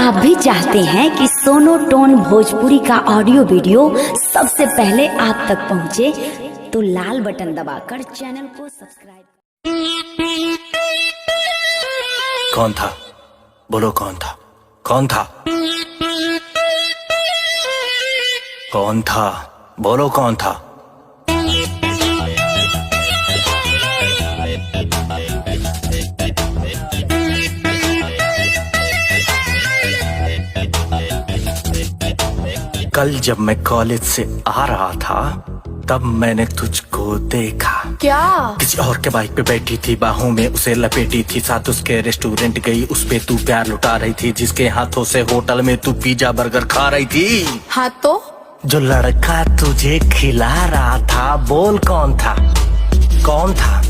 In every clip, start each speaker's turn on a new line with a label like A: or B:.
A: आप भी चाहते हैं कि सोनो टोन भोजपुरी का ऑडियो वीडियो सबसे पहले आप तक पहुंचे, तो लाल बटन दबाकर चैनल को सब्सक्राइब।
B: कौन था? बोलो कौन था? कौन था? कौन था? बोलो कौन था? कल जब मैं कॉलेज से आ रहा था तब मैंने तुझको देखा।
C: क्या?
B: किसी और के बाइक पे बैठी थी, बाहों में उसे लपेटी थी, साथ उसके रेस्टोरेंट गई, उस पे तू प्यार लुटा रही थी, जिसके हाथों से होटल में तू पिज्जा बर्गर खा रही थी।
C: हाँ तो?
B: जो लड़का तुझे खिला रहा था, बोल कौन था? कौन था?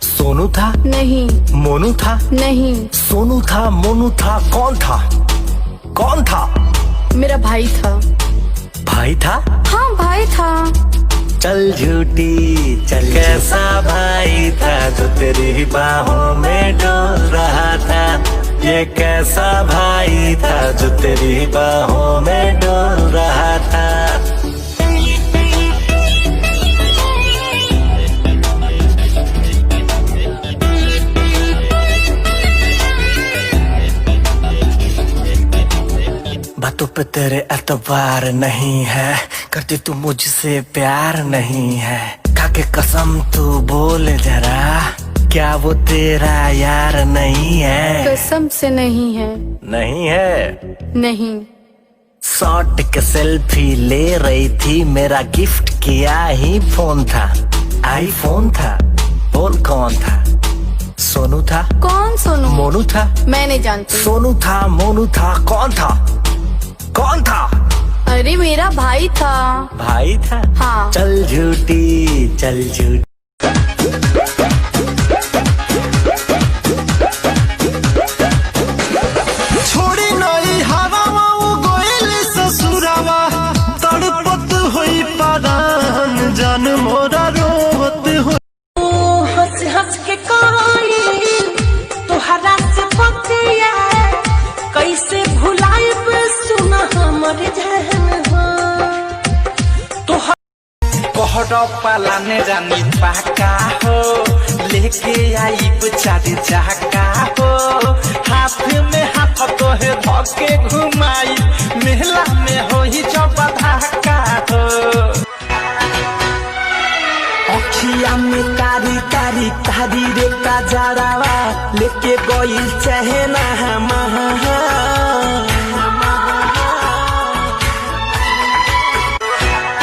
B: सोनू था?
C: नहीं।
B: मोनू था?
C: नहीं।
B: सोनू था, मोनू था, कौन था? कौन था?
C: मेरा भाई था।
B: भाई था?
C: हाँ भाई था।
B: चल झूठी चल, कैसा भाई था जो तेरी बाहों में डोल रहा था? ये कैसा भाई था जो तेरी बाहों में डोल रहा था? बातों पे तेरे एतबार नहीं है, करती तू मुझसे प्यार नहीं है, खाके कसम तू बोल जरा, क्या वो तेरा यार नहीं है?
C: कसम से नहीं है।
B: नहीं है?
C: नहीं।
B: शॉट के सेल्फी ले रही थी, मेरा गिफ्ट किया ही फोन था, आईफोन था, बोल कौन था? सोनू था?
C: कौन सोनू?
B: मोनू था?
C: मैं नहीं जानती।
B: सोनू था, मोनू था, कौन था? कौन था?
C: अरे मेरा भाई था।
B: भाई था?
C: हाँ।
B: चल झूठी चल झूठी।
D: छोड़ी नहीं हरावा वो गोइल ससुरावा, तड़पत होई परान जान मोरा रोवत हो।
E: हंस हंस के कोई तुहरा से पतिया, कैसे भुलाए सुना हमर जहन हो।
F: कोहरा पालाने रानी पाका हो, लेके आई चारी चाका हो, हाथ में हाथ तो है धोके घुमाई, मेला में हो ही चौपा धाका हो।
D: अखिया में कारी कारी कारी रे का जरावा, लेके गोइल चेहरा